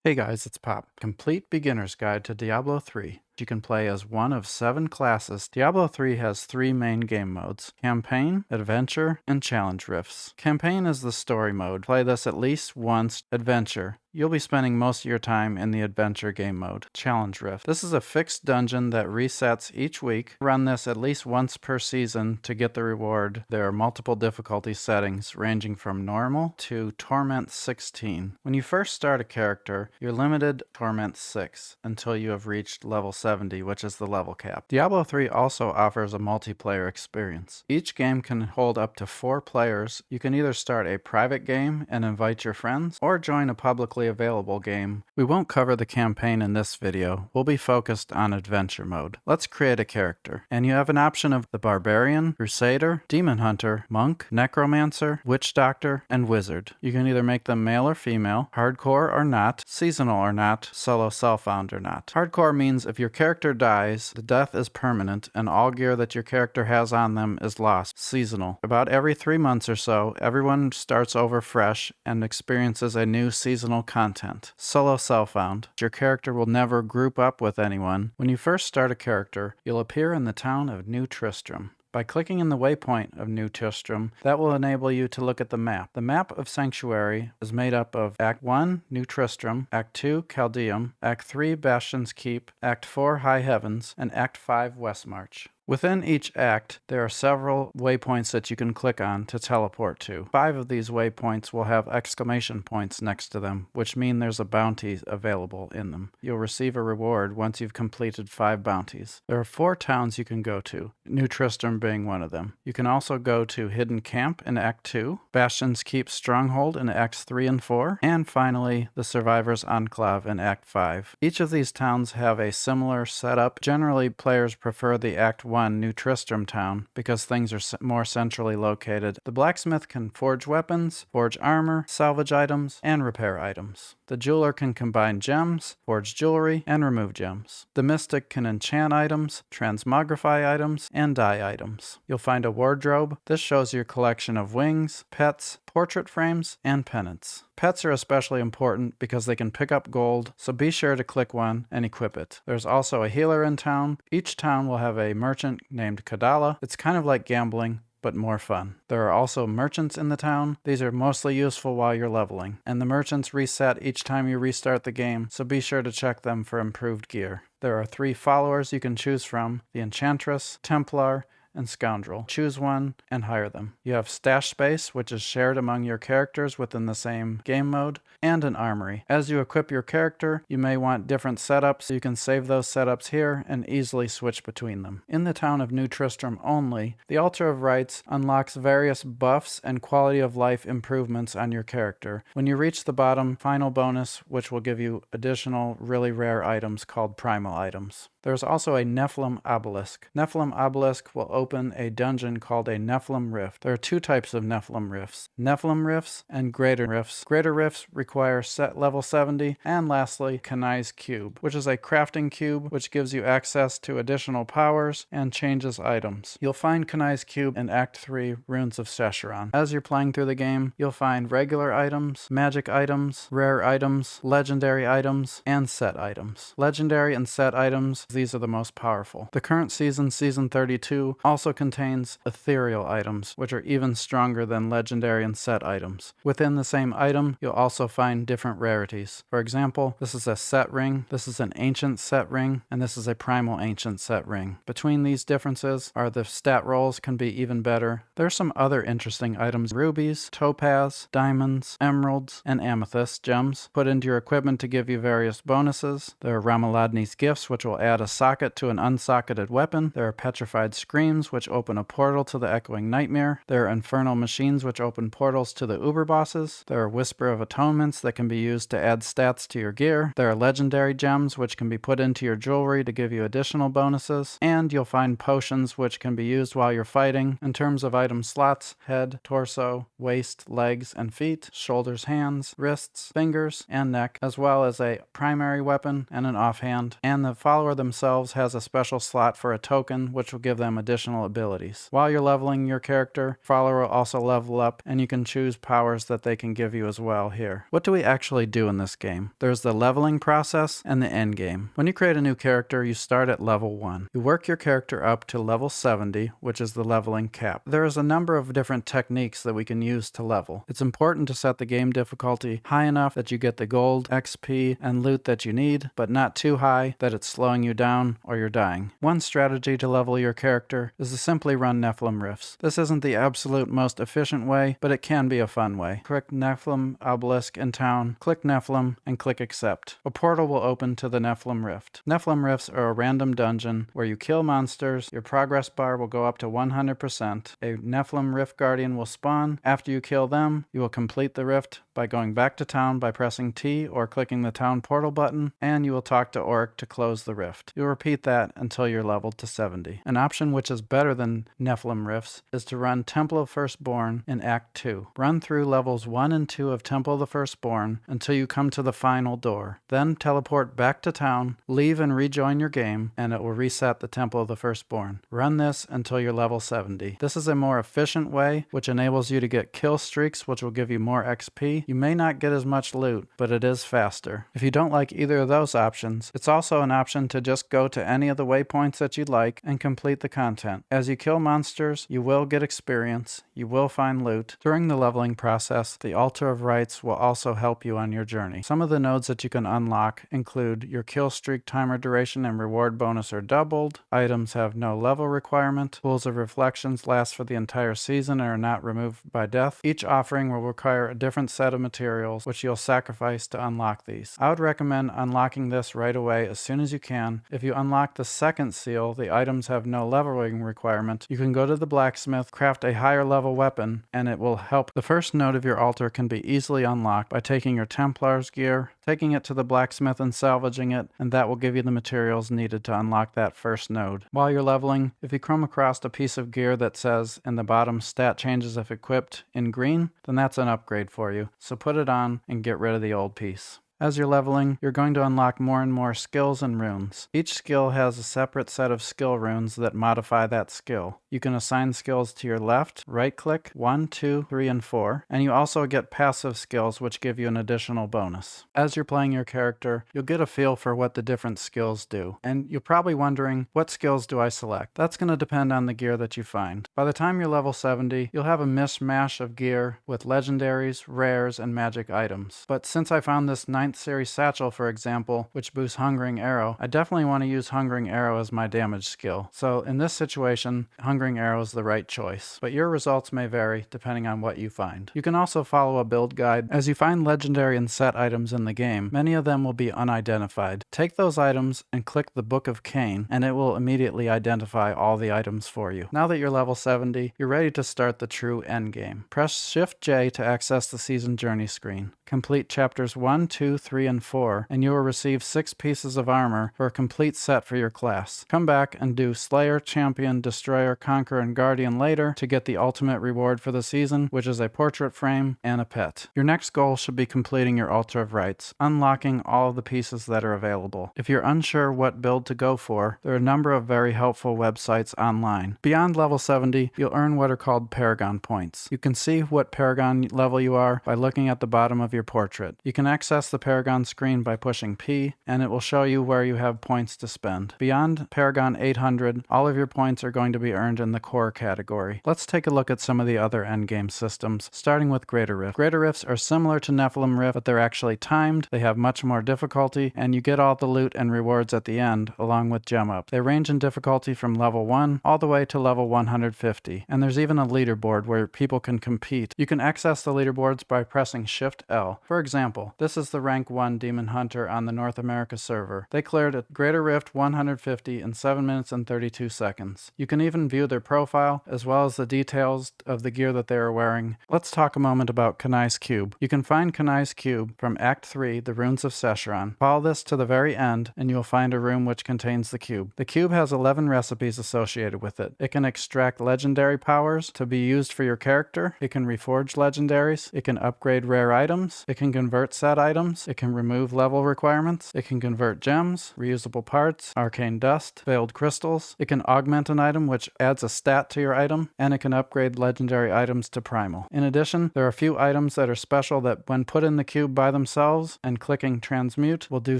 Hey guys, it's Pop. Complete Beginner's Guide to Diablo 3. You can play as one of 7 classes. Diablo 3 has 3 main game modes: Campaign, Adventure, and Challenge Rifts. Campaign is the story mode. Play this at least once. Adventure. You'll be spending most of your time in the Adventure game mode. Challenge Rift. This is a fixed dungeon that resets each week. Run this at least once per season to get the reward. There are multiple difficulty settings ranging from normal to Torment 16. When you first start a character, you're limited to Torment 6 until you have reached level 70, which is the level cap. Diablo 3 also offers a multiplayer experience. Each game can hold up to 4 players. You can either start a private game and invite your friends, or join a publicly available game. We won't cover the campaign in this video. We'll be focused on adventure mode. Let's create a character. And you have an option of the Barbarian, Crusader, Demon Hunter, Monk, Necromancer, Witch Doctor, and Wizard. You can either make them male or female, hardcore or not, seasonal or not, solo self-found or not. Hardcore means if your character dies, the death is permanent and all gear that your character has on them is lost. Seasonal. About every 3 months or so, everyone starts over fresh and experiences a new seasonal content. Solo self-found. Your character will never group up with anyone. When you first start a character, you'll appear in the town of New Tristram. By clicking in the waypoint of New Tristram, that will enable you to look at the map. The map of Sanctuary is made up of Act 1, New Tristram, Act 2, Caldeum, Act 3, Bastion's Keep, Act 4, High Heavens, and Act 5, Westmarch. Within each act, there are several waypoints that you can click on to teleport to. 5 of these waypoints will have exclamation points next to them, which mean there's a bounty available in them. You'll receive a reward once you've completed 5 bounties. There are 4 towns you can go to, New Tristram being one of them. You can also go to Hidden Camp in Act 2, Bastion's Keep Stronghold in Acts 3 and 4, and finally, the Survivors' Enclave in Act 5. Each of these towns have a similar setup. Generally, players prefer the Act 1 New Tristram town because things are more centrally located. The blacksmith can forge weapons, forge armor, salvage items, and repair items. The jeweler can combine gems, forge jewelry, and remove gems. The mystic can enchant items, transmogrify items, and dye items. You'll find a wardrobe. This shows your collection of wings, pets, portrait frames, and pennants. Pets are especially important because they can pick up gold, so be sure to click one and equip it. There's also a healer in town. Each town will have a merchant named Kadala. It's kind of like gambling, but more fun. There are also merchants in the town. These are mostly useful while you're leveling, and the merchants reset each time you restart the game, so be sure to check them for improved gear. There are 3 followers you can choose from: the Enchantress, Templar, and Scoundrel. Choose one and hire them. You have stash space, which is shared among your characters within the same game mode, and an armory. As you equip your character, you may want different setups, so you can save those setups here and easily switch between them. In the town of New Tristram only, the Altar of Rites unlocks various buffs and quality of life improvements on your character. When you reach the bottom, final bonus, which will give you additional really rare items called primal items. There's also a Nephilim Obelisk. Nephilim Obelisk will open a dungeon called a Nephilim Rift. There are 2 types of Nephilim Rifts: Nephilim Rifts and Greater Rifts. Greater Rifts require level 70. And lastly, Kanai's Cube, which is a crafting cube which gives you access to additional powers and changes items. You'll find Kanai's Cube in Act 3, Runes of Sescheron. As you're playing through the game, you'll find regular items, magic items, rare items, legendary items, and set items. Legendary and set items, these are the most powerful. The current season, Season 32, also contains ethereal items, which are even stronger than legendary and set items. Within the same item, you'll also find different rarities. For example, this is a set ring, this is an ancient set ring, and this is a primal ancient set ring. Between these differences are the stat rolls can be even better. There are some other interesting items: rubies, topaz, diamonds, emeralds, and amethyst gems put into your equipment to give you various bonuses. There are Ramaladni's gifts, which will add a socket to an unsocketed weapon. There are petrified screams, which open a portal to the echoing nightmare. There are infernal machines, which open portals to the uber bosses. There are whisper of atonements that can be used to add stats to your gear. There are legendary gems, which can be put into your jewelry to give you additional bonuses. And you'll find potions, which can be used while you're fighting. In terms of item slots: head, torso, waist, legs, and feet, shoulders, hands, wrists, fingers, and neck, as well as a primary weapon and an offhand. And the follower the themselves has a special slot for a token, which will give them additional abilities. While you're leveling your character, follower will also level up, and you can choose powers that they can give you as well here. What do we actually do in this game? There's the leveling process and the end game. When you create a new character, you start at level 1. You work your character up to level 70, which is the leveling cap. There is a number of different techniques that we can use to level. It's important to set the game difficulty high enough that you get the gold, XP, and loot that you need, but not too high that it's slowing you down or you're dying. One strategy to level your character is to simply run Nephilim Rifts. This isn't the absolute most efficient way, but it can be a fun way. Click Nephilim Obelisk in town, click Nephilim, and click Accept. A portal will open to the Nephilim Rift. Nephilim Rifts are a random dungeon where you kill monsters, your progress bar will go up to 100%, a Nephilim Rift Guardian will spawn. After you kill them, you will complete the rift by going back to town by pressing T or clicking the town portal button, and you will talk to Oric to close the rift. You'll repeat that until you're leveled to 70. An option which is better than Nephilim Rifts is to run Temple of Firstborn in Act 2. Run through levels 1 and 2 of Temple of the Firstborn until you come to the final door. Then teleport back to town, leave and rejoin your game, and it will reset the Temple of the Firstborn. Run this until you're level 70. This is a more efficient way, which enables you to get kill streaks, which will give you more XP. You may not get as much loot, but it is faster. If you don't like either of those options, it's also an option to just go to any of the waypoints that you'd like and complete the content. As you kill monsters, you will get experience, you will find loot. During the leveling process, the Altar of Rights will also help you on your journey. Some of the nodes that you can unlock include your kill streak timer duration and reward bonus are doubled, items have no level requirement, pools of reflections last for the entire season and are not removed by death. Each offering will require a different set of materials, which you'll sacrifice to unlock these. I would recommend unlocking this right away as soon as you can. If you unlock the second seal, the items have no leveling requirement. You can go to the blacksmith, craft a higher level weapon, and it will help. The first node of your altar can be easily unlocked by taking your Templar's gear, taking it to the blacksmith and salvaging it, and that will give you the materials needed to unlock that first node. While you're leveling, if you come across a piece of gear that says in the bottom stat changes if equipped in green, then that's an upgrade for you. So put it on and get rid of the old piece. As you're leveling, you're going to unlock more and more skills and runes. Each skill has a separate set of skill runes that modify that skill. You can assign skills to your left, right click, 1, 2, 3, and 4, and you also get passive skills which give you an additional bonus. As you're playing your character, you'll get a feel for what the different skills do, and you're probably wondering, what skills do I select? That's going to depend on the gear that you find. By the time you're level 70, you'll have a mishmash of gear with legendaries, rares, and magic items. But since I found this 9th series satchel, for example, which boosts Hungering Arrow, I definitely want to use Hungering Arrow as my damage skill. So in this situation, Hungering Arrow is the right choice, but your results may vary depending on what you find. You can also follow a build guide. As you find legendary and set items in the game, many of them will be unidentified. Take those items and click the Book of Cain, and it will immediately identify all the items for you. Now that you're level 70, you're ready to start the true end game. Press Shift J to access the season journey screen. Complete chapters 1, 2, 3, and 4, and you will receive 6 pieces of armor for a complete set for your class. Come back and do Slayer, Champion, Destroyer, Conqueror, and Guardian later to get the ultimate reward for the season, which is a portrait frame and a pet. Your next goal should be completing your Altar of Rights, unlocking all of the pieces that are available. If you're unsure what build to go for, there are a number of very helpful websites online. Beyond level 70, you'll earn what are called Paragon Points. You can see what Paragon level you are by looking at the bottom of your portrait. You can access the Paragon screen by pushing P, and it will show you where you have points to spend. Beyond Paragon 800, all of your points are going to be earned in the core category. Let's take a look at some of the other endgame systems, starting with Greater Rift. Greater Rifts are similar to Nephilim Rift, but they're actually timed, they have much more difficulty, and you get all the loot and rewards at the end, along with gem up. They range in difficulty from level 1 all the way to level 150, and there's even a leaderboard where people can compete. You can access the leaderboards by pressing Shift L. For example, this is the rank 1 Demon Hunter on the North America server. They cleared a Greater Rift 150 in 7 minutes and 32 seconds. You can even view their profile, as well as the details of the gear that they are wearing. Let's talk a moment about Kanai's Cube. You can find Kanai's Cube from Act 3, The Runes of Sescheron. Follow this to the very end, and you'll find a room which contains the cube. The cube has 11 recipes associated with it. It can extract legendary powers to be used for your character. It can reforge legendaries. It can upgrade rare items. It can convert set items. It can remove level requirements. It can convert gems, reusable parts, arcane dust, veiled crystals. It can augment an item, which adds a stat to your item, and it can upgrade legendary items to primal. In addition, there are a few items that are special that when put in the cube by themselves and clicking transmute will do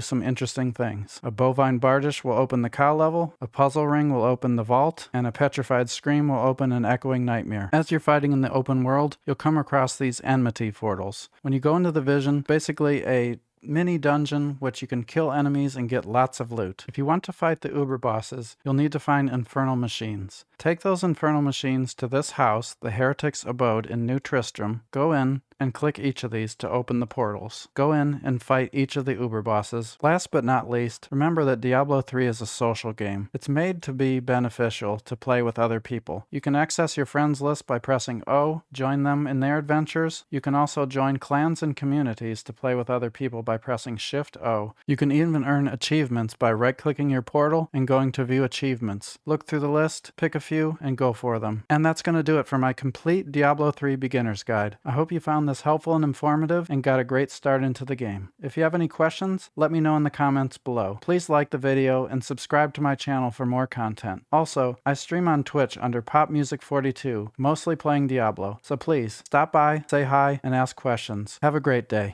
some interesting things. A bovine bardish will open the cow level, a puzzle ring will open the vault, and a petrified scream will open an echoing nightmare. As you're fighting in the open world, you'll come across these enmity portals. When you go into the vision, basically a mini dungeon which you can kill enemies and get lots of loot. If you want to fight the uber bosses, you'll need to find infernal machines. Take those infernal machines to this house, the Heretic's Abode in New Tristram, go in, and click each of these to open the portals. Go in and fight each of the uber bosses. Last but not least, remember that Diablo 3 is a social game. It's made to be beneficial to play with other people. You can access your friends list by pressing O, join them in their adventures. You can also join clans and communities to play with other people by pressing Shift O. You can even earn achievements by right-clicking your portal and going to view achievements. Look through the list, pick a few, and go for them. And that's going to do it for my complete Diablo 3 beginner's guide. I hope you found this helpful and informative and got a great start into the game. If you have any questions, let me know in the comments below. Please like the video and subscribe to my channel for more content. Also, I stream on Twitch under Pop Music 42, mostly playing Diablo, so please stop by, say hi, and ask questions. Have a great day.